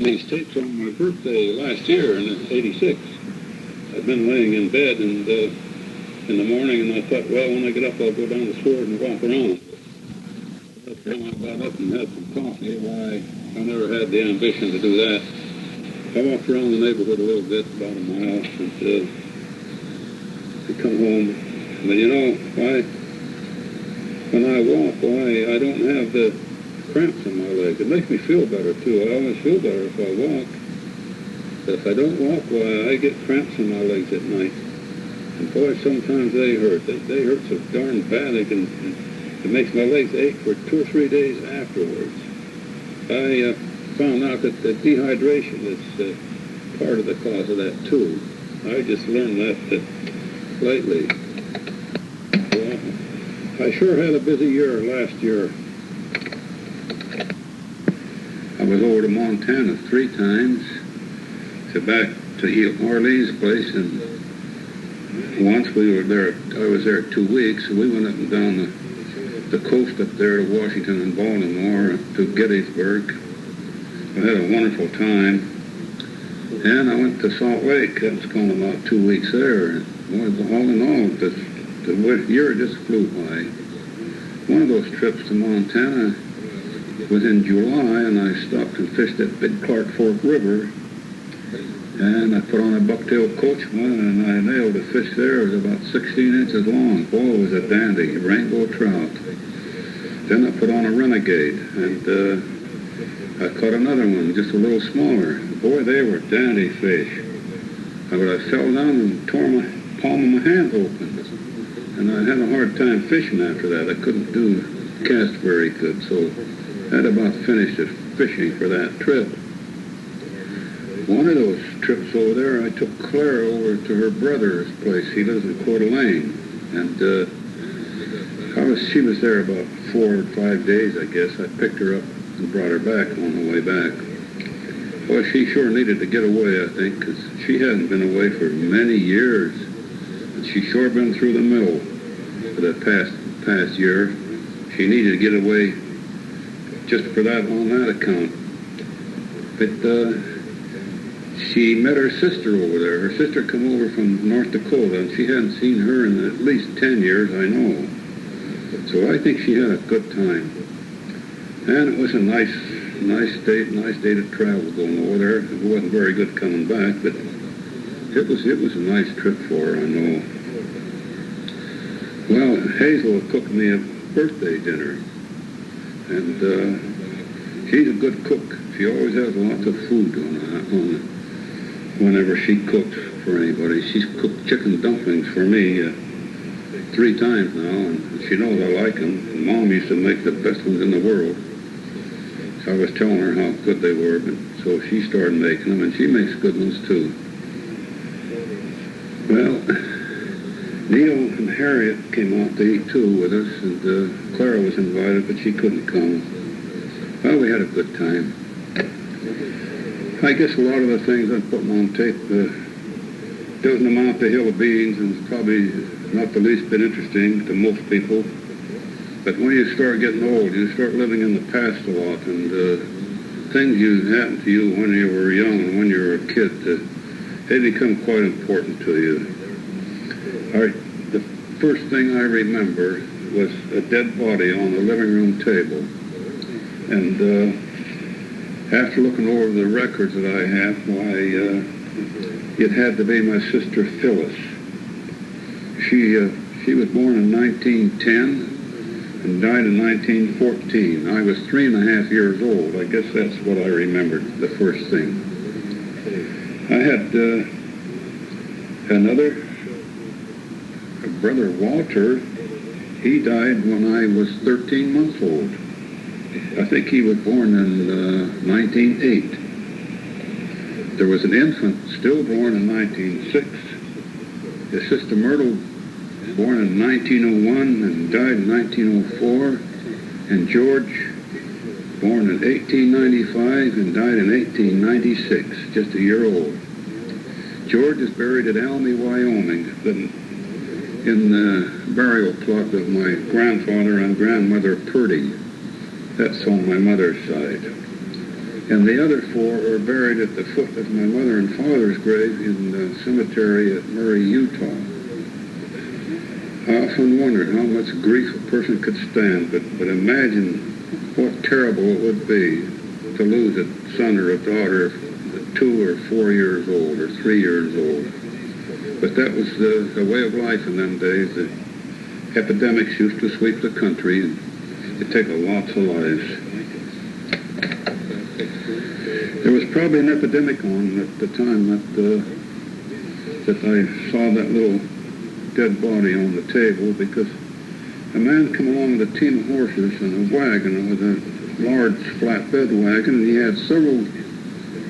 these tapes on my birthday last year in '86. I'd been laying in bed and in the morning, and I thought, well, when I get up, I'll go down the stairs and walk around. But when I got up and had some coffee, why, I never had the ambition to do that. I walked around the neighborhood a little bit, about a mile, and I come home. But you know, when I walk, I don't have the cramps in my legs. It makes me feel better, too. I always feel better if I walk. But if I don't walk, I get cramps in my legs at night. And boy, sometimes they hurt. They hurt so darn bad, it makes my legs ache for 2 or 3 days afterwards. I found out that the dehydration is part of the cause of that, too. I just learned that lately. Well, I sure had a busy year last year. I was over to Montana 3 times, so back to Orleans place, and once we were there, I was there 2 weeks, so we went up and down the coast up there to Washington and Baltimore to Gettysburg. I had a wonderful time. And I went to Salt Lake. That was going about 2 weeks there. All in all, the year just flew by. One of those trips to Montana was in July, and I stopped and fished at Big Clark Fork River. And I put on a bucktail coachman, and I nailed a fish there. It was about 16 inches long. Boy, it was a dandy, rainbow trout. Then I put on a renegade, and I caught another one, just a little smaller. Boy, they were dandy fish. But I fell down and tore my palm of my hand open. And I had a hard time fishing after that. I couldn't cast very good, so I had about finished it fishing for that trip. One of those trips over there, I took Clara over to her brother's place. He lives in Coeur d'Alene. And she was there about 4 or 5 days, I guess. I picked her up and brought her back on the way back. Well, she sure needed to get away, I think, because she hadn't been away for many years. And she's sure been through the mill for the past year. She needed to get away just for that, on that account. But she met her sister over there. Her sister come over from North Dakota, and she hadn't seen her in at least 10 years, I know. So I think she had a good time. And it was a nice day to travel going over there. It wasn't very good coming back, but it was a nice trip for her, I know. Well, Hazel cooked me a birthday dinner, and she's a good cook. She always has lots of food whenever she cooks for anybody. She's cooked chicken dumplings for me 3 times now, and she knows I like them. And Mom used to make the best ones in the world. I was telling her how good they were, but so she started making them, and she makes good ones too. Well, Neil and Harriet came out to eat too with us, and Clara was invited, but she couldn't come. Well, we had a good time. I guess a lot of the things I'm putting on tape doesn't amount to hill of beans, and it's probably not the least bit interesting to most people. But when you start getting old, you start living in the past a lot, and things happened to you when you were young and when you were a kid, they become quite important to you. All right, the first thing I remember was a dead body on the living room table. And after looking over the records that I have, it had to be my sister Phyllis. She was born in 1910. And died in 1914. I was 3.5 years old. I guess that's what I remembered, the first thing. I had a brother, Walter. He died when I was 13 months old. I think he was born in 1908. There was an infant stillborn in 1906. His sister Myrtle, born in 1901 and died in 1904, and George, born in 1895 and died in 1896, just a year old. George is buried at Almy, Wyoming, in the burial plot of my grandfather and grandmother Purdy. That's on my mother's side. And the other 4 are buried at the foot of my mother and father's grave in the cemetery at Murray, Utah. I often wondered how much grief a person could stand, but imagine what terrible it would be to lose a son or a daughter 2 or 4 years old or 3 years old. But that was the way of life in them days. The epidemics used to sweep the country and it'd take lots of lives. There was probably an epidemic on at the time that I saw that little dead body on the table, because a man came along with a team of horses and a wagon, with a large flatbed wagon, and he had several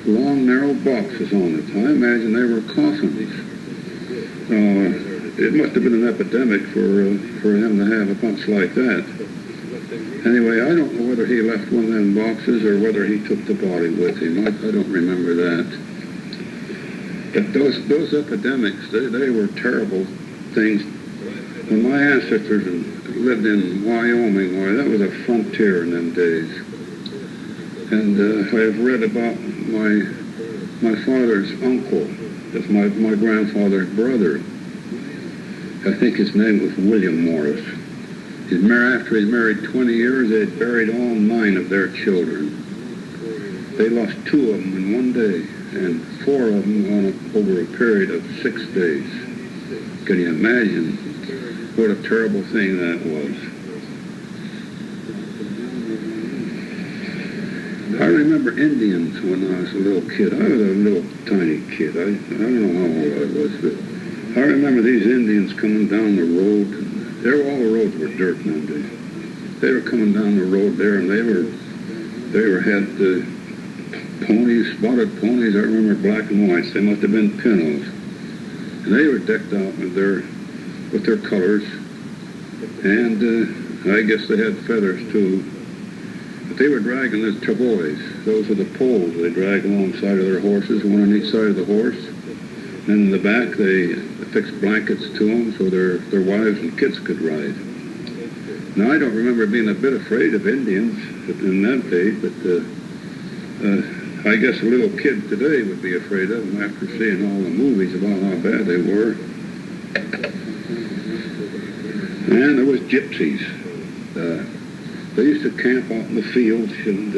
long, narrow boxes on it. I imagine they were coffins. It must have been an epidemic for him to have a bunch like that. Anyway, I don't know whether he left one of them boxes or whether he took the body with him. I don't remember that. But those epidemics, they were terrible things. When my ancestors lived in Wyoming, why, that was a frontier in them days. And I have read about my father's uncle, that's my grandfather's brother. I think his name was William Morris. After he'd married 20 years, they'd buried all 9 of their children. They lost 2 of them in one day, and 4 of them over a period of 6 days. Can you imagine what a terrible thing that was? I remember Indians when I was a little kid. I was a little tiny kid. I don't know how old I was, but I remember these Indians coming down the road. All the roads were dirt in them days. They were coming down the road there, and they had ponies, spotted ponies. I remember black and whites. They must have been Pintos, and they were decked out with their colors, and I guess they had feathers too. But they were dragging the travois. Those are the poles they drag alongside of their horses, one on each side of the horse. And in the back, they fixed blankets to them so their wives and kids could ride. Now, I don't remember being a bit afraid of Indians in that day, but I guess a little kid today would be afraid of them after seeing all the movies about how bad they were. And there was gypsies. They used to camp out in the fields, and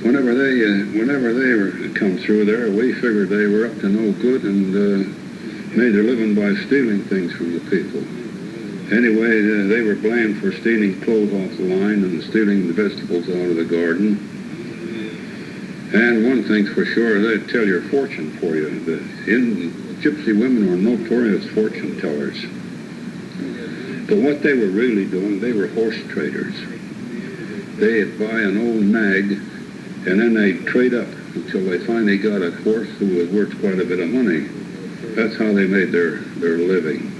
whenever they were come through there, we figured they were up to no good and made their living by stealing things from the people. Anyway, they were blamed for stealing clothes off the line and stealing the vegetables out of the garden. And one thing's for sure, they'd tell your fortune for you. Gypsy women were notorious fortune tellers. But what they were really doing, they were horse traders. They'd buy an old nag, and then they'd trade up until they finally got a horse who was worth quite a bit of money. That's how they made their living.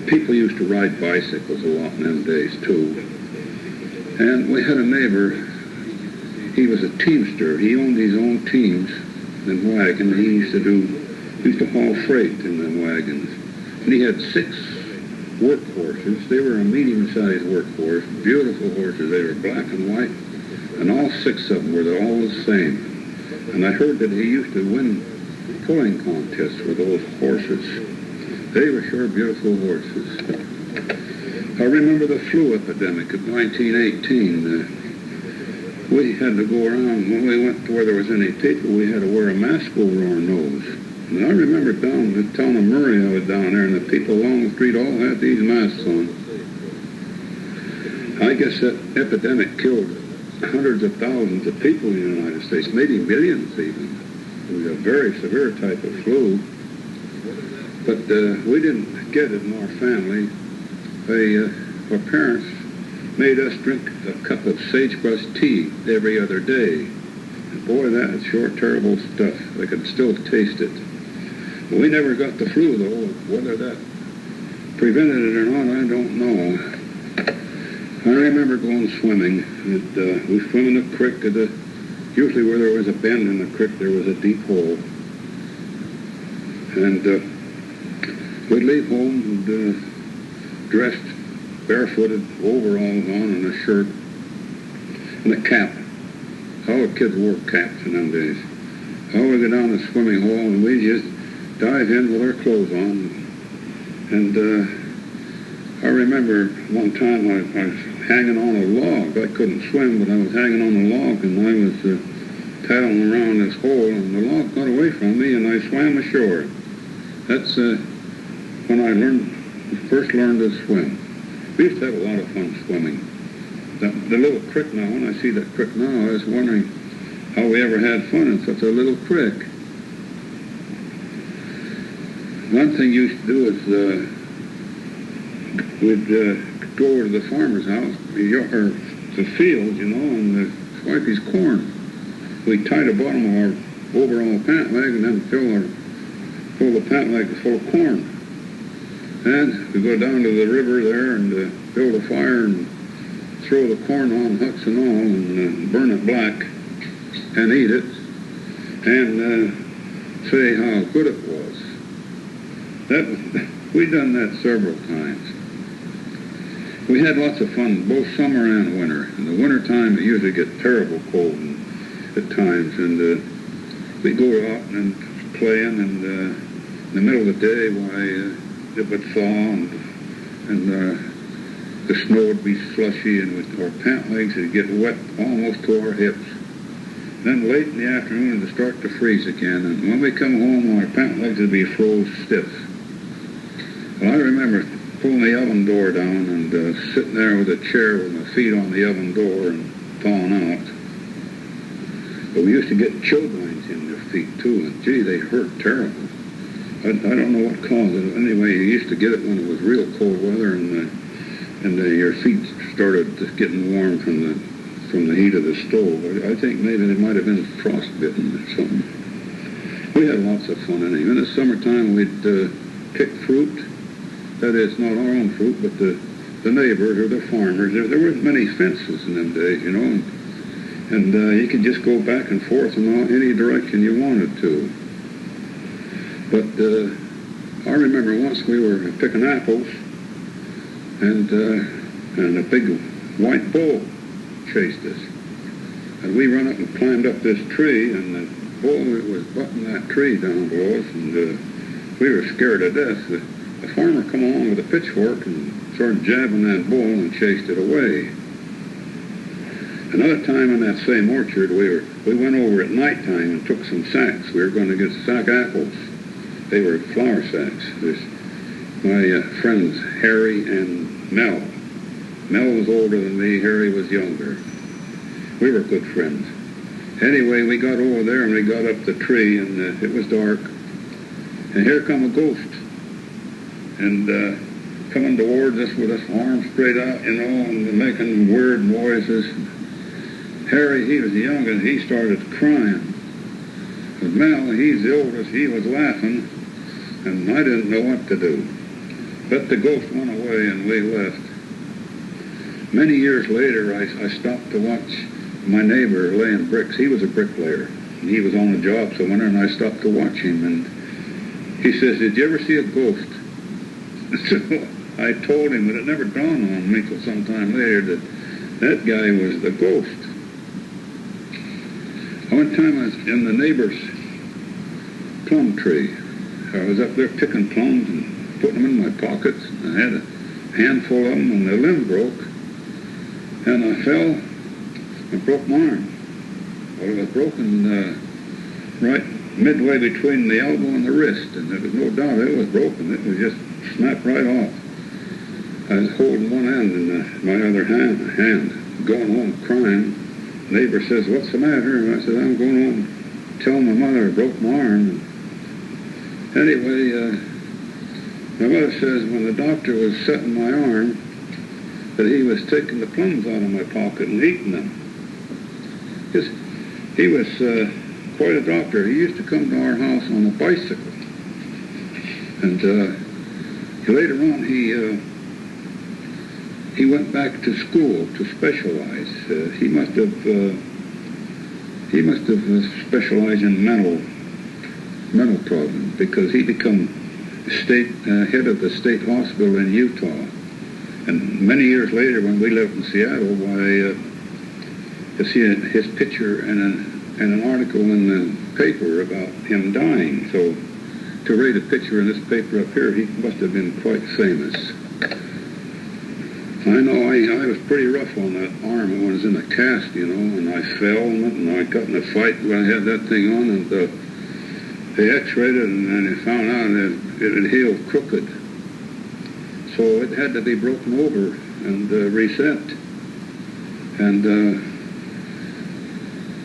People used to ride bicycles a lot in them days, too. And we had a neighbor, he was a teamster. He owned his own teams and wagons. He used to haul freight in them wagons. And he had 6 workhorses. They were a medium-sized workhorse, beautiful horses. They were black and white, and all 6 of them were all the same. And I heard that he used to win pulling contests with those horses. They were sure beautiful horses. I remember the flu epidemic of 1918. We had to go around, when we went to where there was any people, we had to wear a mask over our nose. And I remember down in the town of Murray, I was down there, and the people along the street all had these masks on. I guess that epidemic killed hundreds of thousands of people in the United States, maybe millions even. It was a very severe type of flu. But we didn't get it in our family. Our parents made us drink a cup of sagebrush tea every other day. And boy, that's sure terrible stuff. I could still taste it. We never got the flu, though. Whether that prevented it or not, I don't know. I remember going swimming. We swam in the creek. Usually where there was a bend in the creek, there was a deep hole. And we'd leave home and dressed barefooted, overalls on and a shirt and a cap. how the kids wore caps in them days. Oh, we go down the swimming hole and we just dive in with our clothes on. And I remember one time I was hanging on a log. I couldn't swim, but I was hanging on a log, and I was paddling around this hole, and the log got away from me, and I swam ashore. That's when I first learned to swim. We used to have a lot of fun swimming. The little creek now, when I see that creek now, I was wondering how we ever had fun in such a little creek. One thing you used to do is we'd go over to the farmer's house, or the fields, you know, and swipe his corn. We'd tie the bottom of our overall pant leg and then fill the pant leg full of corn. And we'd go down to the river there and build a fire and throw the corn on huts and all and burn it black and eat it and say how good it was. We'd done that several times. We had lots of fun both summer and winter. In the winter time it usually get terrible cold at times, and we'd go out and playing, and in the middle of the day, why it would thaw and the snow would be slushy, and our pant legs would get wet almost to our hips. Then late in the afternoon it would start to freeze again, and when we come home our pant legs would be froze stiff. Well, I remember pulling the oven door down and sitting there with a chair with my feet on the oven door and thawing out. But we used to get chilblains in their feet too, and gee, they hurt terrible. I don't know what caused it. Anyway, you used to get it when it was real cold weather, and your feet started getting warm from the heat of the stove. I think maybe they might have been frostbitten or something. We had lots of fun anyway. In the summertime, we'd pick fruit. That is, not our own fruit, but the neighbors or the farmers. There weren't many fences in them days, you know, and you could just go back and forth in any direction you wanted to. But I remember once we were picking apples, and a big white bull chased us. And we run up and climbed up this tree, and the bull was butting that tree down below us, and we were scared to death. The farmer come along with a pitchfork and started jabbing that bull and chased it away. Another time in that same orchard, we went over at nighttime and took some sacks. We were going to get sack apples. They were flour sacks. There's my friends Harry and Mel. Mel was older than me. Harry was younger. We were good friends. Anyway, we got over there and we got up the tree, and it was dark. And here come a ghost. And coming towards us with his arms straight out, you know, and making weird noises. Harry, he was the youngest, he started crying. But Mel, he's the oldest, he was laughing, and I didn't know what to do. But the ghost went away and we left. Many years later, I stopped to watch my neighbor laying bricks. He was a bricklayer, and he was on a job somewhere, and I stopped to watch him, and he says, "Did you ever see a ghost?" So I told him, but it never dawned on me until sometime later that guy was the ghost. One time I was in the neighbor's plum tree. I was up there picking plums and putting them in my pockets. I had a handful of them, and the limb broke, and I fell and broke my arm. Well, it was broken right midway between the elbow and the wrist, and there was no doubt it was broken. It was just snapped right off. I was holding one end in my other hand, going home crying. Neighbor says, "What's the matter?" And I said, "I'm going home tell my mother I broke my arm." And anyway, my mother says when the doctor was setting my arm that he was taking the plums out of my pocket and eating them. Because he was quite a doctor. He used to come to our house on a bicycle. And later on he went back to school to specialize. He must have specialized in mental problems, because he became head of the state hospital in Utah. And many years later, when we lived in Seattle, why to see his picture and an article in the paper about him dying. So to read a picture in this paper up here, he must have been quite famous. I know I was pretty rough on that arm when I was in a cast, you know, and I fell on it, and I got in a fight when I had that thing on, and they x-rayed it, and they found out that it had healed crooked. So it had to be broken over and reset. And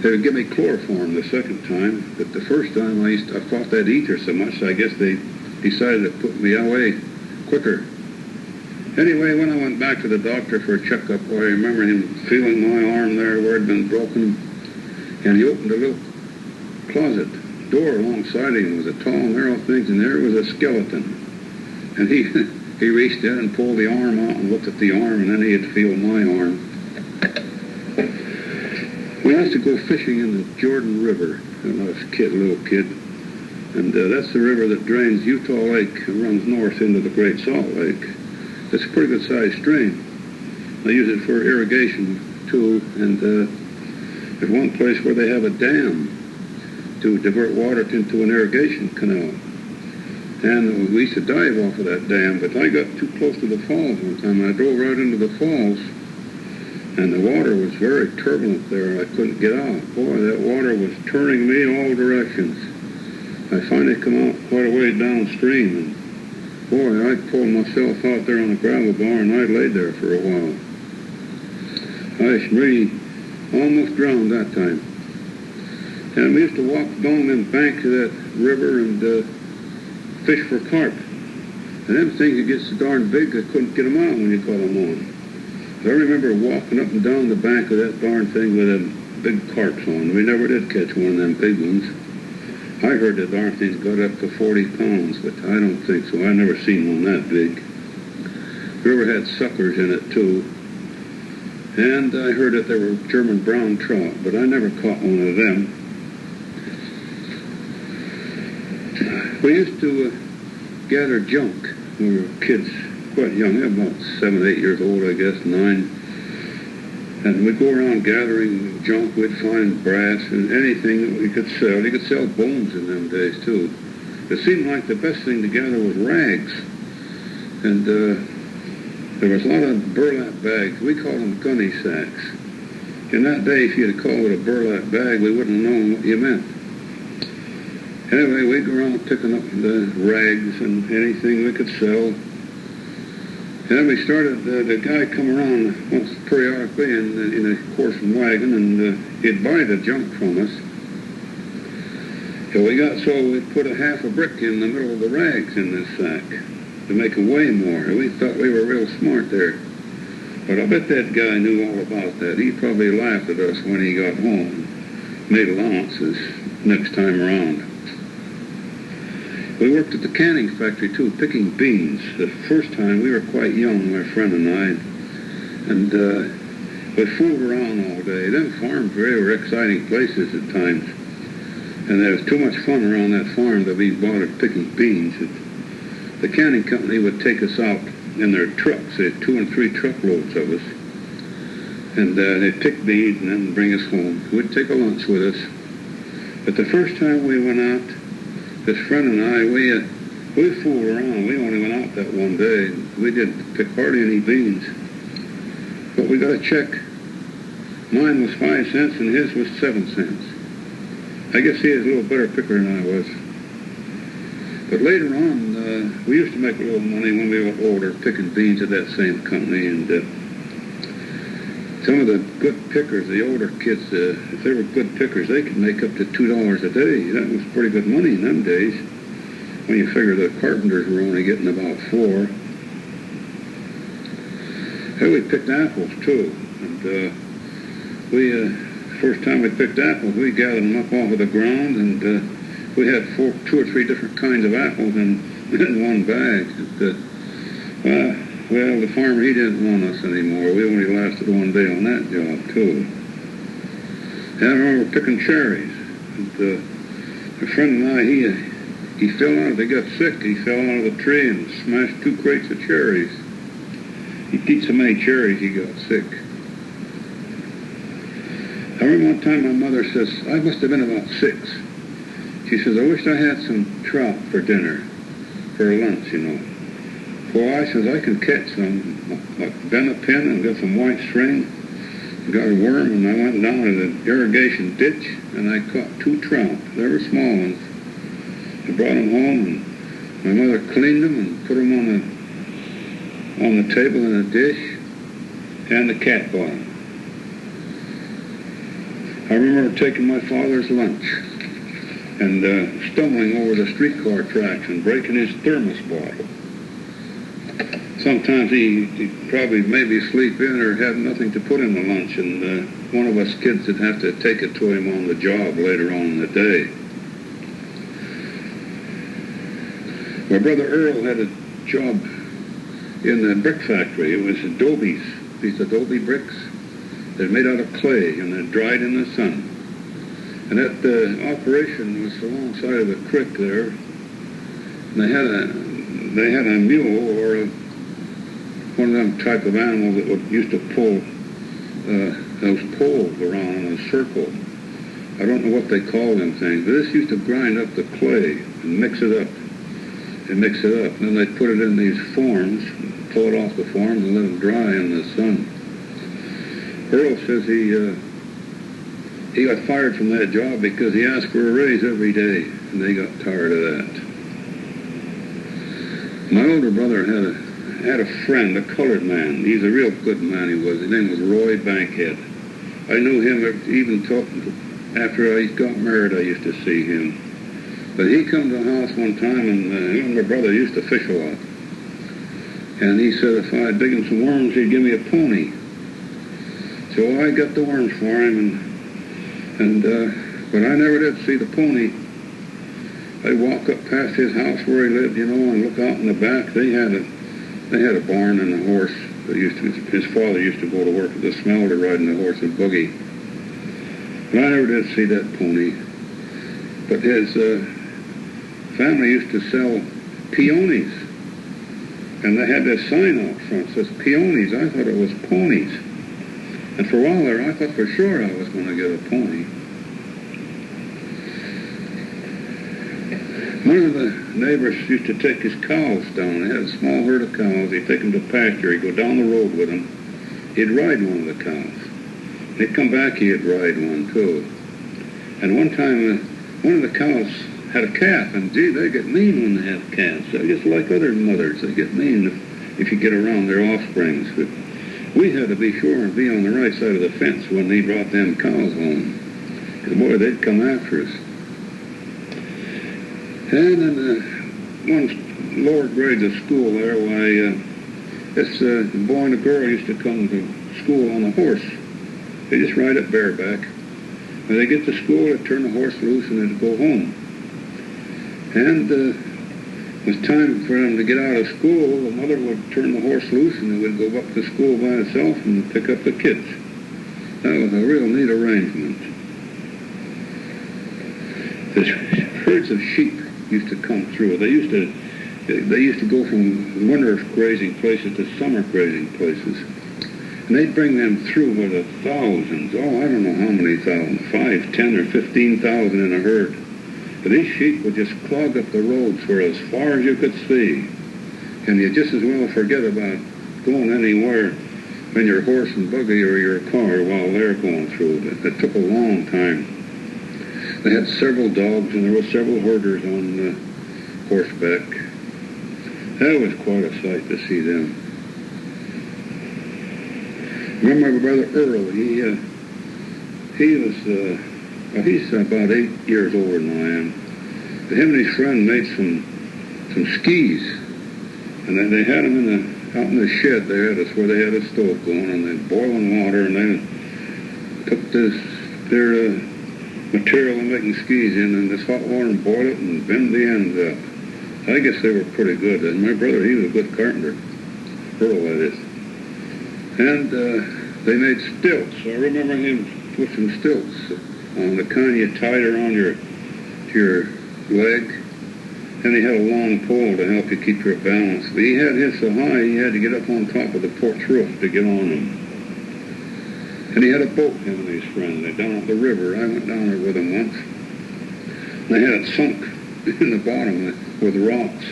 they would give me chloroform the second time, but the first time I thought they'd eat her so much, I guess they decided to put me away quicker. Anyway, when I went back to the doctor for a checkup, I remember him feeling my arm there where it had been broken, and he opened a little closet door alongside him. It was a tall, narrow thing, and there was a skeleton. And he reached in and pulled the arm out and looked at the arm, and then he'd feel my arm. We used to go fishing in the Jordan River when I was a little kid, and that's the river that drains Utah Lake and runs north into the Great Salt Lake. It's a pretty good-sized stream. They use it for irrigation, too, and there's one place where they have a dam to divert water into an irrigation canal. And we used to dive off of that dam, but I got too close to the falls one time, and I drove right into the falls, and the water was very turbulent there. I couldn't get out. Boy, that water was turning me in all directions. I finally come out quite a way downstream, and boy, I pulled myself out there on the gravel bar, and I laid there for a while. I really almost drowned that time. And we used to walk down them banks of that river and fish for carp. And them things that get so darn big, I couldn't get them out when you caught them on. I remember walking up and down the bank of that darn thing with them big carps on. We never did catch one of them big ones. I heard the darn things got up to 40 pounds, but I don't think so. I never seen one that big. The river had suckers in it, too. And I heard that there were German brown trout, but I never caught one of them. We used to gather junk when we were kids, quite young, about 7, 8 years old, I guess, 9. And we'd go around gathering junk. We'd find brass and anything that we could sell. You could sell bones in them days, too. It seemed like the best thing to gather was rags. And there was a lot of burlap bags. We called them gunny sacks. In that day, if you'd have called it a burlap bag, we wouldn't have known what you meant. Anyway, we'd go around picking up the rags and anything we could sell. And then we started, the guy come around once periodically in a horse and wagon, and he'd buy the junk from us. So we'd put a half a brick in the middle of the rags in this sack to make them weigh more. We thought we were real smart there. But I bet that guy knew all about that. He probably laughed at us when he got home, made allowances next time around. We worked at the canning factory, too, picking beans. The first time, we were quite young, my friend and I, and we fooled around all day. Them farms were exciting places at times, and there was too much fun around that farm to be bothered picking beans. The canning company would take us out in their trucks. They had 2 and 3 truckloads of us, and they'd pick beans and then bring us home. We'd take a lunch with us. But the first time we went out, this friend and I, we fooled around. We only went out that one day. We didn't pick hardly any beans. But we got a check. Mine was 5 cents and his was 7 cents. I guess he was a little better picker than I was. But later on, we used to make a little money when we were older picking beans at that same company. And some of the good pickers, the older kids, if they were good pickers, they could make up to $2 a day. That was pretty good money in them days. When you figure the carpenters were only getting about 4. Hey, we picked apples, too. And first time we picked apples, we gathered them up off of the ground, and we had 2 or 3 different kinds of apples in one bag. Well, the farmer, he didn't want us anymore. We only lasted one day on that job, too. And I remember picking cherries. And a friend and I, he fell out. They got sick. He fell out of the tree and smashed 2 crates of cherries. He'd eat so many cherries, he got sick. I remember one time my mother says, I must have been about 6. She says, I wish I had some trout for dinner, for lunch, you know. Well, I says, I can catch some. I bent a pin and got some white string, got a worm, and I went down to the irrigation ditch, and I caught 2 trout. They were small ones. I brought them home, and my mother cleaned them and put them on the table in a dish, and the cat bought them. I remember taking my father's lunch and stumbling over the streetcar tracks and breaking his thermos bottle. Sometimes he'd probably maybe sleep in or have nothing to put in the lunch, and one of us kids would have to take it to him on the job later on in the day. My brother Earl had a job in the brick factory. It was adobes, these adobe bricks. They're made out of clay, and they're dried in the sun. And that operation was alongside of a creek there. And they had a mule or one of them type of animals that used to pull those poles around in a circle. I don't know what they call them things. But this used to grind up the clay and mix it up. And then they'd put it in these forms, pull it off the forms, and let it dry in the sun. Earl says he got fired from that job because he asked for a raise every day, and they got tired of that. My older brother had a friend, a colored man. He's a real good man, he was. His name was Roy Bankhead. I knew him even after I got married. I used to see him. But he come to the house one time, and him and my brother used to fish a lot. And he said if I'd dig him some worms, he'd give me a pony. So I got the worms for him, but I never did see the pony. I'd walk up past his house where he lived, you know, and look out in the back. They had a barn and a horse. His father used to go to work at the smelter riding the horse and buggy. But I never did see that pony. But his family used to sell peonies. And they had this sign out front that says peonies. I thought it was ponies. And for a while there, I thought for sure I was going to get a pony. One of the neighbors used to take his cows down. He had a small herd of cows. He'd take them to pasture. He'd go down the road with them. He'd ride one of the cows. He'd come back, he'd ride one too. And one time, one of the cows had a calf, and gee, they get mean when they have calves. They're just like other mothers. They get mean if you get around their offsprings. But we had to be sure and be on the right side of the fence when they brought them cows home. Because, boy, they'd come after us. And in one lower grades of school there, this boy and a girl used to come to school on a horse. They just ride it bareback. When they get to school, they'd turn the horse loose and they'd go home. And it was time for them to get out of school. The mother would turn the horse loose and they would go up to school by itself and pick up the kids. That was a real neat arrangement. The herds of sheep used to come through. They used to go from winter grazing places to summer grazing places. And they'd bring them through by the thousands. Oh, I don't know how many thousands, 5, 10, or 15,000 in a herd. But these sheep would just clog up the roads for as far as you could see. And you just as well forget about going anywhere in your horse and buggy or your car while they're going through. It took a long time. They had several dogs, and there were several herders on horseback. That was quite a sight to see them. Remember my brother Earl, he's about 8 years older than I am. But him and his friend made some skis, and then they had them out in the shed there. That's where they had a stove going, and they boiling water, and they took their material and making skis in this hot water and boil it and bend the ends up. I guess they were pretty good. And my brother, he was a good carpenter. Earl, that is. And they made stilts. I remember him with some stilts on the kind you tied around your leg. And he had a long pole to help you keep your balance. But he had his so high, he had to get up on top of the porch roof to get on them. And he had a boat, him and his friend. They down at the river. I went down there with him once. They had it sunk in the bottom with rocks.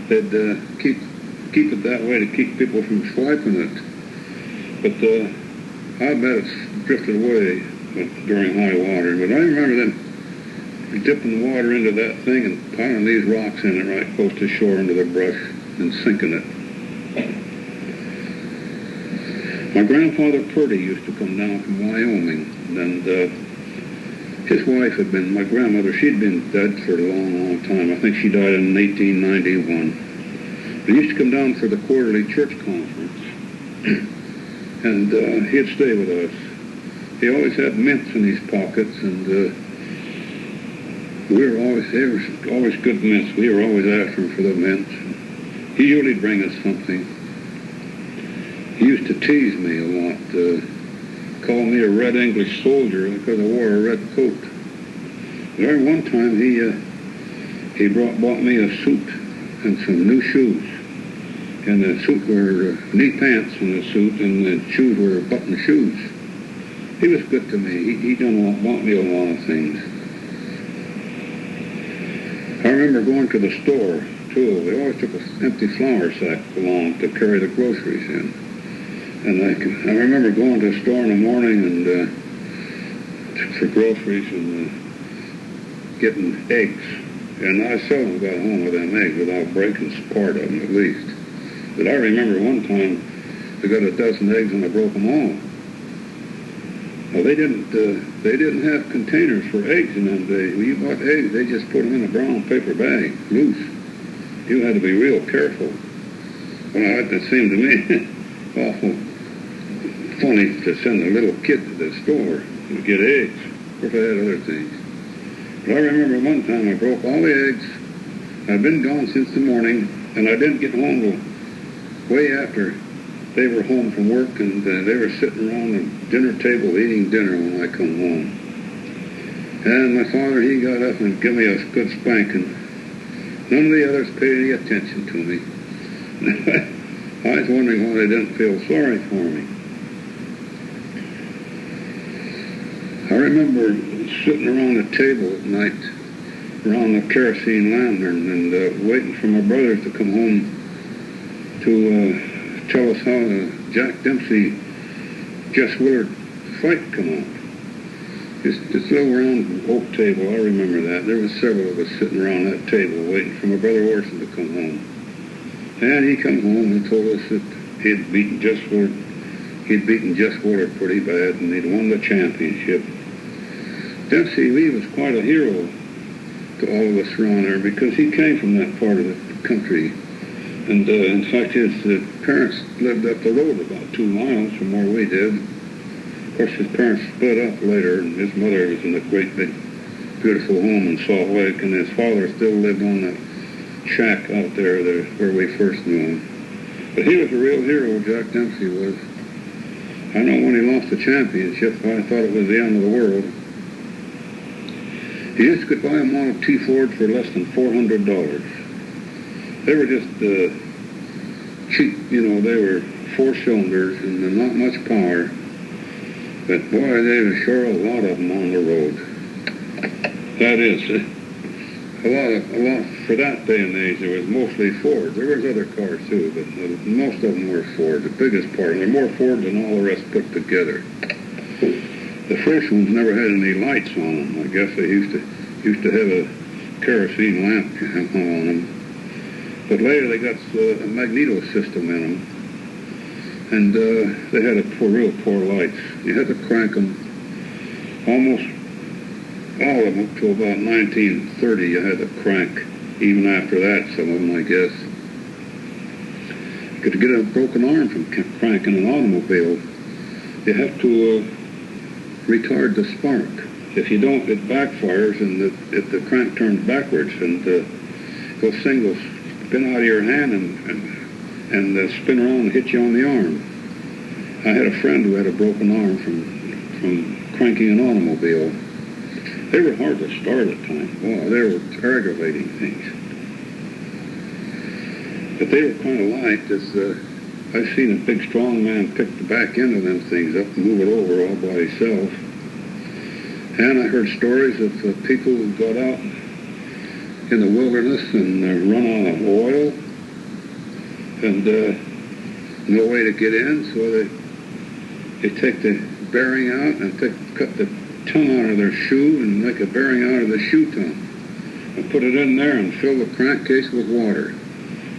They'd keep it that way to keep people from swiping it. But I bet it's drifted away during high water. But I remember them dipping the water into that thing and piling these rocks in it right close to shore into the brush and sinking it. My grandfather Purdy used to come down from Wyoming, and his wife had been, my grandmother, she'd been dead for a long, long time. I think she died in 1891. He used to come down for the quarterly church conference, and he'd stay with us. He always had mints in his pockets, and they were always good mints. We were always after him for the mints. He usually bring us something. He used to tease me a lot, call me a red English soldier because I wore a red coat. There one time he bought me a suit and some new shoes. And the suit were knee pants in the suit, and the shoes were button shoes. He was good to me. He bought me a lot of things. I remember going to the store, too. They always took an empty flour sack along to carry the groceries in. And I remember going to the store in the morning and for groceries and getting eggs. And I seldom got home with them eggs without breaking part of them at least. But I remember one time I got a dozen eggs and I broke them all. Well, they didn't have containers for eggs in them days. When you bought eggs, they just put them in a brown paper bag, loose. You had to be real careful. Well, it seemed to me awful funny to send a little kid to the store to get eggs. Of course, I had other things. But I remember one time I broke all the eggs. I'd been gone since the morning, and I didn't get home till way after they were home from work, and they were sitting around the dinner table eating dinner when I come home. And my father, he got up and gave me a good spanking. None of the others paid any attention to me. I was wondering why they didn't feel sorry for me. I remember sitting around the table at night, around the kerosene lantern, and waiting for my brothers to come home to tell us how the Jack Dempsey, Jess Willard fight come out. This little round oak table, I remember that. There was several of us sitting around that table waiting for my brother Orson to come home. And he come home and told us that he'd beaten Jess Willard pretty bad, and he'd won the championship. Dempsey, he was quite a hero to all of us around there because he came from that part of the country. And in fact, his parents lived up the road about 2 miles from where we did. Of course, his parents split up later, and his mother was in a great big, beautiful home in Salt Lake, and his father still lived on that shack out there where we first knew him. But he was a real hero, Jack Dempsey was. I know when he lost the championship, I thought it was the end of the world. He used to buy a Model T Ford for less than $400. They were just cheap, they were 4 cylinders and not much power. But boy, there were sure a lot of them on the road. That is, a lot for that day and age. There was mostly Fords. There was other cars too, but most of them were Ford. The biggest part. There were more Fords than all the rest put together. The first ones never had any lights on them. I guess they used to have a kerosene lamp on them. But later they got a magneto system in them, and they had real poor lights. You had to crank them almost all of them up to about 1930. You had to crank. Even after that, some of them, I guess. To get a broken arm from cranking an automobile, you have to retard the spark. If you don't, it backfires, and the crank turns backwards, and those things will spin out of your hand and spin around and hit you on the arm. I had a friend who had a broken arm from cranking an automobile. They were hard to start at times. Wow, they were aggravating things. But they were kind of light. I've seen a big strong man pick the back end of them things up and move it over all by himself. And I heard stories of people who got out in the wilderness and run out of oil and no way to get in, so they take the bearing out and cut the tongue out of their shoe and make a bearing out of the shoe tongue and put it in there and fill the crankcase with water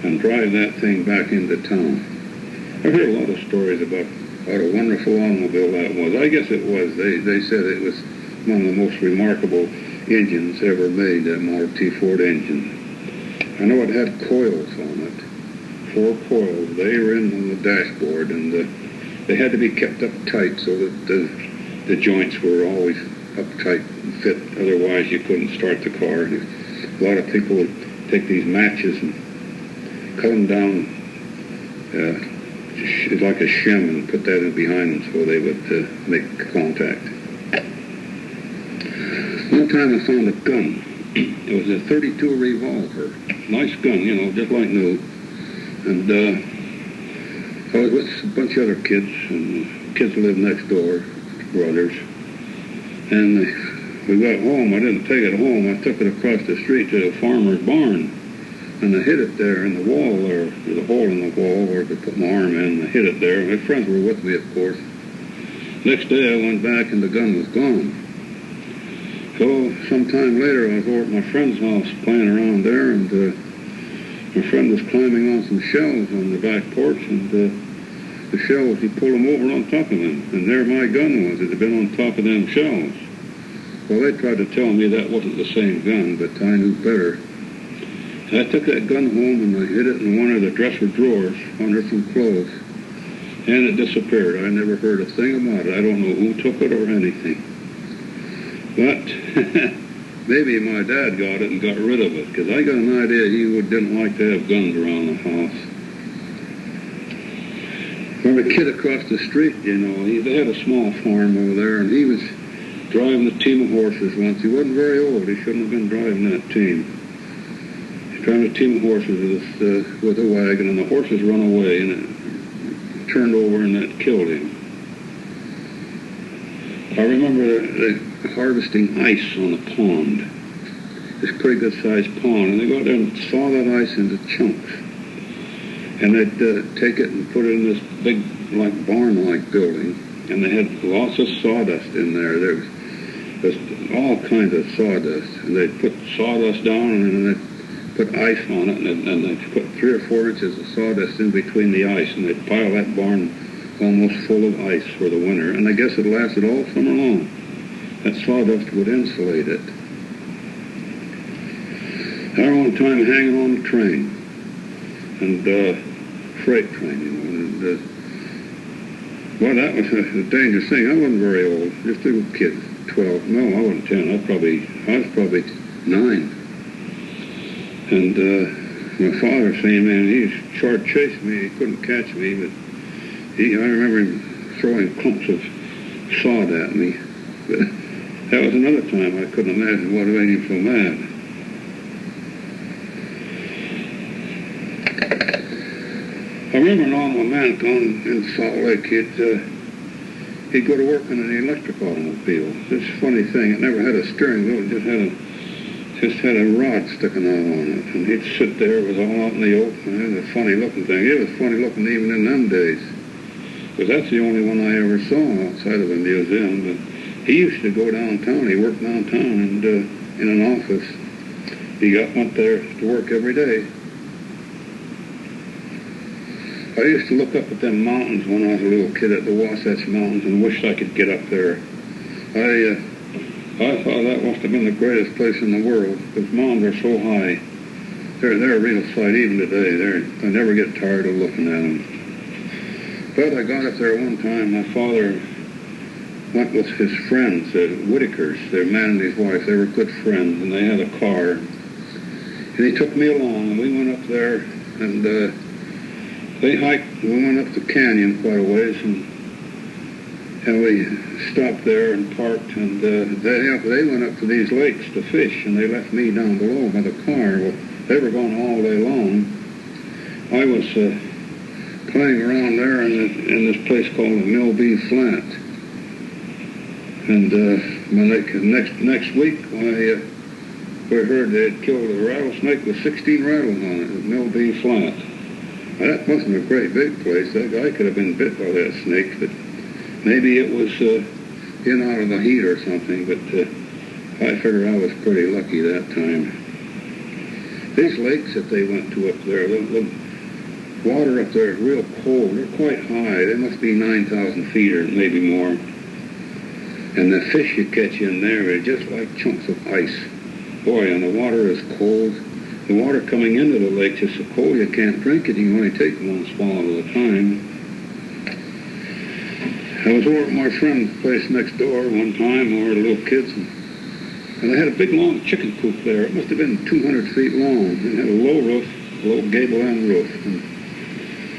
and drive that thing back into town. I've heard a lot of stories about what a wonderful automobile that was. I guess it was. They said it was one of the most remarkable engines ever made, that Model T Ford engine. I know it had coils on it, 4 coils. They were in on the dashboard, and they had to be kept up tight so that the joints were always uptight and fit. Otherwise, you couldn't start the car. And a lot of people would take these matches and cut them down like a shim and put that in behind them so they would make contact. One time I found a gun. It was a .32 revolver. Nice gun, you know, just like new. And I was with a bunch of other kids, and kids lived next door, brothers. And we got home. I didn't take it home. I took it across the street to the farmer's barn. And I hid it there in the wall there. There's a hole in the wall where I could put my arm in. I hid it there. My friends were with me, of course. Next day I went back and the gun was gone. So sometime later I was over at my friend's house playing around there, and my friend was climbing on some shelves on the back porch, and the shelves, he pulled them over on top of him. And there my gun was. It had been on top of them shelves. Well, they tried to tell me that wasn't the same gun, but I knew better. I took that gun home and I hid it in one of the dresser drawers under some clothes. And it disappeared. I never heard a thing about it. I don't know who took it or anything. But maybe my dad got it and got rid of it, because I got an idea he didn't like to have guns around the house. Well, the kid across the street, you know, they had a small farm over there, and he was driving a team of horses once. He wasn't very old. He shouldn't have been driving that team. Driving a team of horses with a wagon, and the horses run away, and it turned over and it killed him. I remember harvesting ice on a pond. It's a pretty good-sized pond, and they go out there and saw that ice into chunks. And they'd take it and put it in this big, like, barn-like building, and they had lots of sawdust in there. There was all kinds of sawdust, and they'd put sawdust down, and then they'd put ice on it, and they'd put 3 or 4 inches of sawdust in between the ice, and they'd pile that barn almost full of ice for the winter. And I guess it lasted all summer long. That sawdust would insulate it. I remember one time hanging on a train, and freight train, you know, and well, that was a dangerous thing. I wasn't very old, just a little kid, 12. No, I wasn't 10. I was probably 9. And my father seen me, and he short chased me. He couldn't catch me, but I remember him throwing clumps of sod at me. But that was another time I couldn't imagine what made him so mad. I remember an automatic in Salt Lake. He'd go to work on an electric automobile. This funny thing, it never had a steering wheel. It just had a rod sticking out on it. And he'd sit there. It was all out in the open. It was a funny-looking thing. It was funny-looking even in them days. Because that's the only one I ever saw outside of a museum. But he used to go downtown. He worked downtown, and in an office. He went there to work every day. I used to look up at them mountains when I was a little kid, at the Wasatch Mountains, and wished I could get up there. I thought that must have been the greatest place in the world, because mountains are so high. They're a real sight even today. I never get tired of looking at them. But I got up there one time. My father went with his friends, the Whitakers, their man and his wife. They were good friends, and they had a car. And he took me along, and we went up there, and they hiked. We went up the canyon quite a ways, and we stopped there and parked, and they went up to these lakes to fish, and they left me down below by the car. Well, they were going all day long. I was playing around there in this place called the Millbee Flat. And next week, we heard they had killed a rattlesnake with 16 rattles on it at Millbee Flat. Now, that wasn't a great big place. That guy could have been bit by that snake, but maybe it was in out of the heat or something. But I figure I was pretty lucky that time. These lakes that they went to up there, the water up there is real cold. They're quite high. They must be 9,000 feet or maybe more. And the fish you catch in there are just like chunks of ice. Boy, and the water is cold. The water coming into the lake is so cold you can't drink it. You can only take one swallow at a time. I was over at my friend's place next door one time when we were little kids, and they had a big long chicken coop there. It must have been 200 feet long. It had a low roof, low gable end roof. And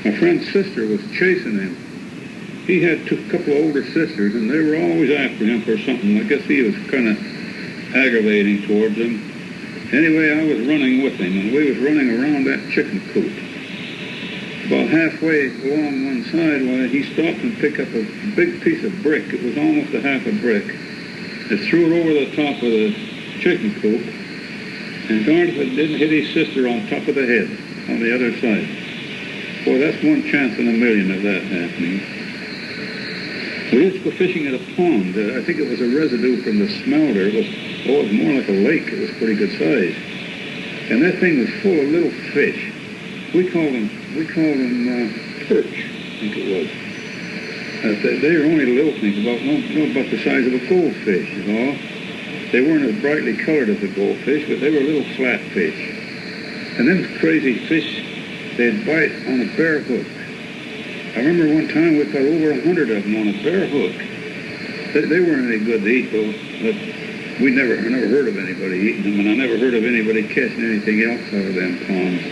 my friend's sister was chasing him. He had a couple of older sisters, and they were always after him for something. I guess he was kind of aggravating towards them. Anyway, I was running with him, and we was running around that chicken coop. About halfway along one side, he stopped and picked up a big piece of brick. It was almost a half a brick. It threw it over the top of the chicken coop, and darn if it didn't hit his sister on top of the head on the other side. Boy, that's one chance in a million of that happening. We used to go fishing at a pond. I think it was a residue from the smelter. It was more like a lake. It was pretty good size. And that thing was full of little fish. We called them perch, I think it was. They were only little things, about the size of a goldfish, you know. They weren't as brightly colored as a goldfish, but they were little flat fish. And them crazy fish, they'd bite on a bare hook. I remember one time we caught over 100 of them on a bare hook. They weren't any good to eat, though. But I never heard of anybody eating them, and I never heard of anybody catching anything else out of them ponds.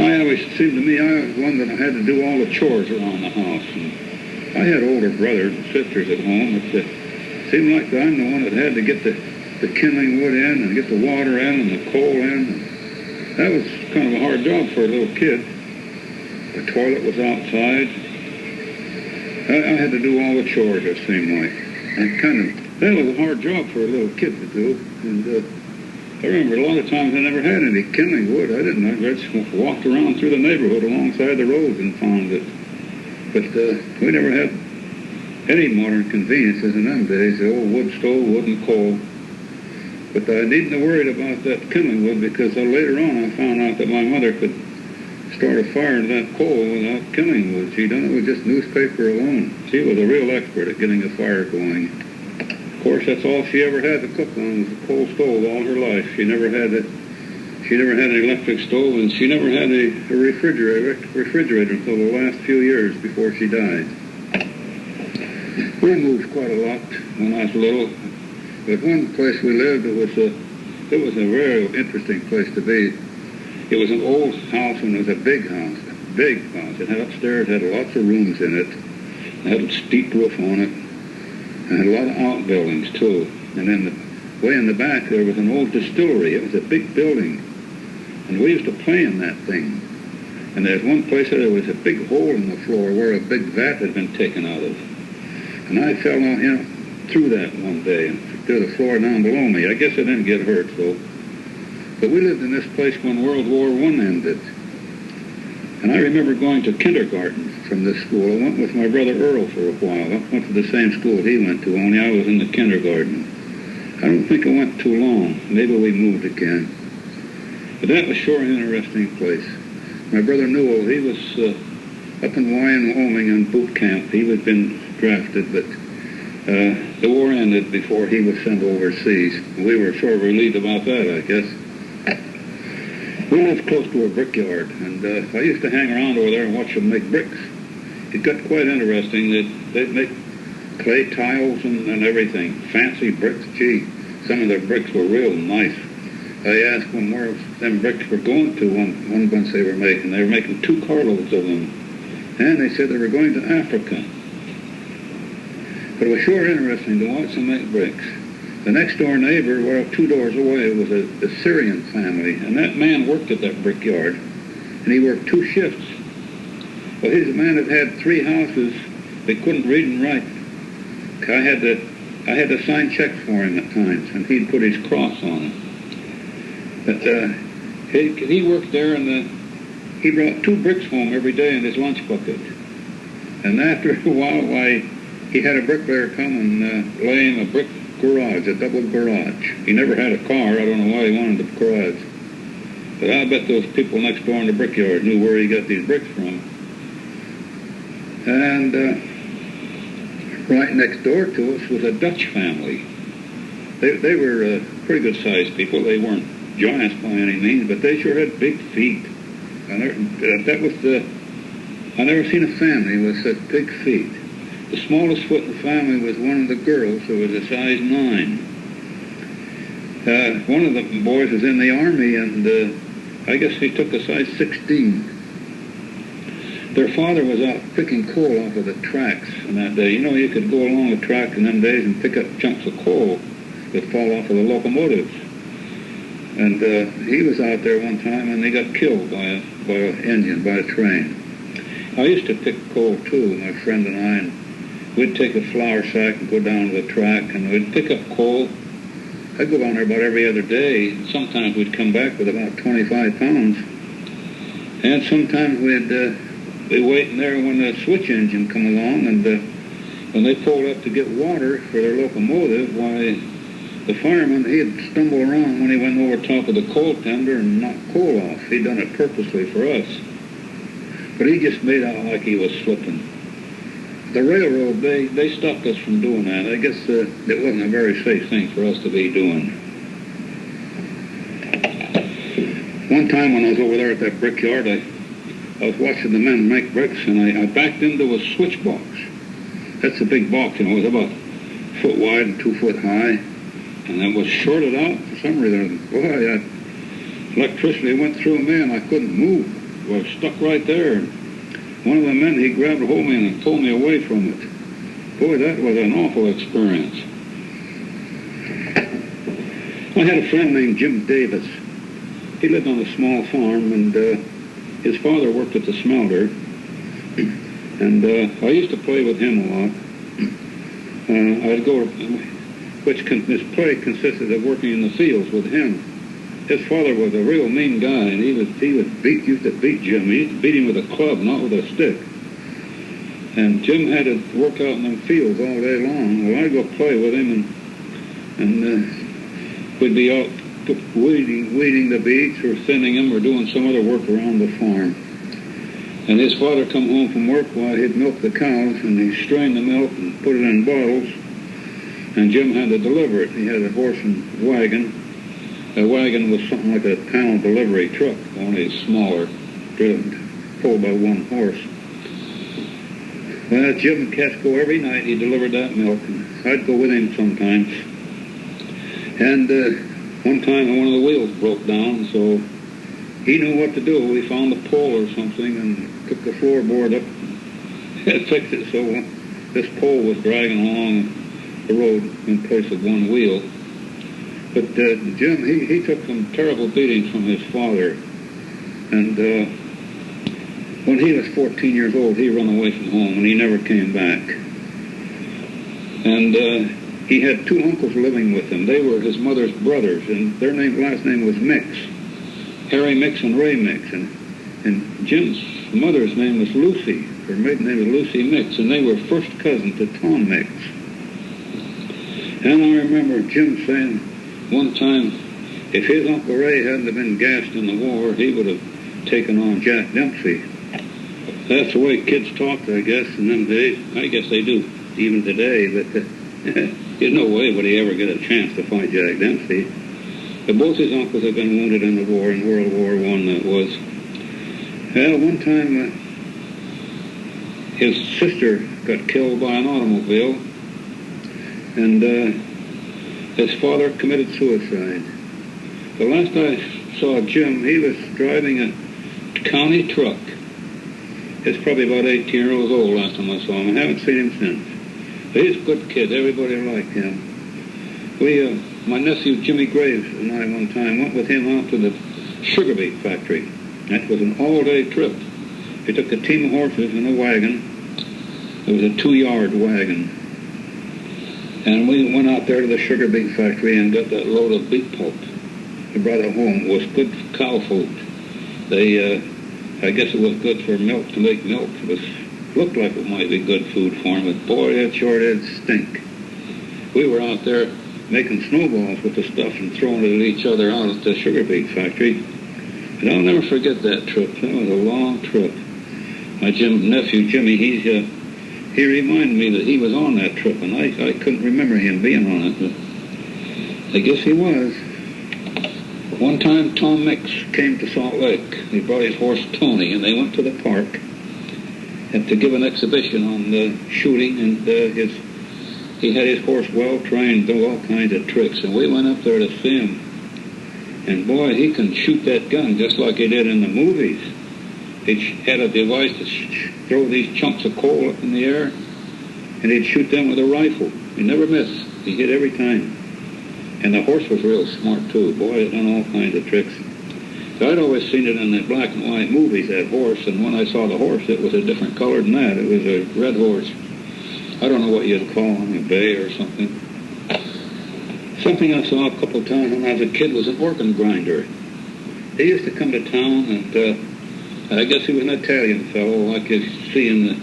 I always seemed to me I was one that had to do all the chores around the house. And I had older brothers and sisters at home, but it seemed like I'm the one that had to get the kindling wood in and get the water in and the coal in. And that was kind of a hard job for a little kid. The toilet was outside. I had to do all the chores, it seemed like. That was a hard job for a little kid to do. And I remember a lot of times I never had any kindling wood. I just walked around through the neighborhood alongside the roads and found it. But we never had any modern conveniences in them days. The old wood stove, wood and coal. But I needn't have worried about that kindling wood because later on I found out that my mother could start a fire in that coal without kindling wood. She done it with just newspaper alone. She was a real expert at getting a fire going. Of course, that's all she ever had to cook on was a coal stove all her life. She never had an electric stove, and she never had a refrigerator until the last few years before she died. We moved quite a lot when I was little. But one place we lived, it was a very interesting place to be. It was an old house, and it was a big house. It had upstairs, had lots of rooms in it. It had a steep roof on it, and had a lot of outbuildings, too. And then way in the back, there was an old distillery. It was a big building, and we used to play in that thing. And there's one place where there was a big hole in the floor where a big vat had been taken out of. And I fell down, through that one day, and through the floor down below me. I guess I didn't get hurt, though. But we lived in this place when World War I ended. And I remember going to kindergarten from this school. I went with my brother Earl for a while. I went to the same school he went to, only I was in the kindergarten. I don't think it went too long. Maybe we moved again. But that was sure an interesting place. My brother Newell, he was up in Wyoming in boot camp. He had been drafted, but the war ended before he was sent overseas. We were sort of relieved about that, I guess. We lived close to a brickyard, and I used to hang around over there and watch them make bricks. It got quite interesting that they'd make clay tiles and everything, fancy bricks. Gee, some of their bricks were real nice. I asked them where them bricks were going to one bunch they were making. They were making 2 carloads of them, and they said they were going to Africa. But it was sure interesting to watch them make bricks. The next door neighbor, well, 2 doors away, was a Syrian family, and that man worked at that brickyard. and he worked 2 shifts. Well, he's a man that had 3 houses. They couldn't read and write. I had to sign checks for him at times, and he'd put his cross on them. But he worked there, and he brought 2 bricks home every day in his lunch bucket. And after a while, he had a bricklayer come and lay him a brick garage, a double garage. He never had a car. I don't know why he wanted the garage. But I bet those people next door in the brickyard knew where he got these bricks from. And right next door to us was a Dutch family. They were pretty good-sized people. They weren't giants by any means, but they sure had big feet. And that was I never seen a family with such big feet. The smallest foot in the family was one of the girls who was a size 9. One of the boys was in the Army, and I guess he took a size 16. Their father was out picking coal off of the tracks in that day. You know, you could go along the track in them days and pick up chunks of coal that fall off of the locomotives. And he was out there one time, and he got killed by an engine, by a train. I used to pick coal, too, my friend and I, and we'd take a flour sack and go down to the track, and we'd pick up coal. I'd go down there about every other day, and sometimes we'd come back with about 25 pounds. And sometimes we'd be waiting there when the switch engine come along, and when they pulled up to get water for their locomotive, why, the fireman, he'd stumble around when he went over top of the coal tender and knocked coal off. He'd done it purposely for us. But he just made out like he was slipping. The railroad, they stopped us from doing that. I guess it wasn't a very safe thing for us to be doing. One time when I was over there at that brickyard, I was watching the men make bricks, and I backed into a switch box. That's a big box, you know. It was about a foot wide and 2 foot high. And it was shorted out for some reason. Boy, electricity went through me, and I couldn't move. I was stuck right there. One of the men, he grabbed a hold of me and pulled me away from it. Boy, that was an awful experience. I had a friend named Jim Davis. He lived on a small farm, and his father worked at the smelter. And I used to play with him a lot. I'd go, this play consisted of working in the fields with him. His father was a real mean guy, and he used to beat Jim. He used to beat him with a club, not with a stick. And Jim had to work out in them fields all day long. Well, I'd go play with him, and we'd be out weeding the beets or thinning them or doing some other work around the farm. And his father come home from work while he'd milk the cows, and he strained the milk and put it in bottles, and Jim had to deliver it. He had a horse and wagon. A wagon was something like a panel delivery truck, only smaller, pulled by one horse. Well, Jim and Casco, every night he delivered that milk, and I'd go with him sometimes. And one time one of the wheels broke down, so he knew what to do. We found a pole or something and took the floorboard up and fixed it so this pole was dragging along the road in place of one wheel. But Jim, he took some terrible beatings from his father. And when he was 14 years old, he ran away from home, and he never came back. And he had 2 uncles living with him. They were his mother's brothers, and their last name was Mix. Harry Mix and Ray Mix. And Jim's mother's name was Lucy. Her maiden name was Lucy Mix, and they were first cousins to Tom Mix. And I remember Jim saying one time, if his Uncle Ray hadn't have been gassed in the war, he would have taken on Jack Dempsey. That's the way kids talked, I guess, in them days. I guess they do even today, but there's no way would he ever get a chance to fight Jack Dempsey. But both his uncles had been wounded in the war, in World War I that was. Well, one time his sister got killed by an automobile, and his father committed suicide. The last I saw Jim, he was driving a county truck. He's probably about 18 years old last time I saw him. I haven't seen him since. But he's a good kid. Everybody liked him. My nephew Jimmy Graves and I one time went with him out to the sugar beet factory. That was an all-day trip. We took a team of horses and a wagon. It was a 2-yard wagon. And we went out there to the sugar beet factory and got that load of beet pulp. We brought it home. It was good cow food. I guess it was good for milk, to make milk. Looked like it might be good food for them, but boy, that sure did stink. We were out there making snowballs with the stuff and throwing it at each other out at the sugar beet factory. And I'll never forget that trip. That was a long trip. My nephew Jimmy, he reminded me that he was on that trip, and I couldn't remember him being on it, but I guess he was. One time, Tom Mix came to Salt Lake. He brought his horse Tony, and they went to the park and to give an exhibition on the shooting, and he had his horse well trained, do all kinds of tricks, and we went up there to see him. And boy, he can shoot that gun just like he did in the movies. He had a device to throw these chunks of coal up in the air, and he'd shoot them with a rifle. He never missed. He hit every time. And the horse was real smart, too. Boy, it done all kinds of tricks. So I'd always seen it in the black and white movies, that horse, and when I saw the horse, it was a different color than that. It was a red horse. I don't know what you'd call him, a bay or something. Something I saw a couple of times when I was a kid was an organ grinder. He used to come to town, and I guess he was an Italian fellow, like you see in the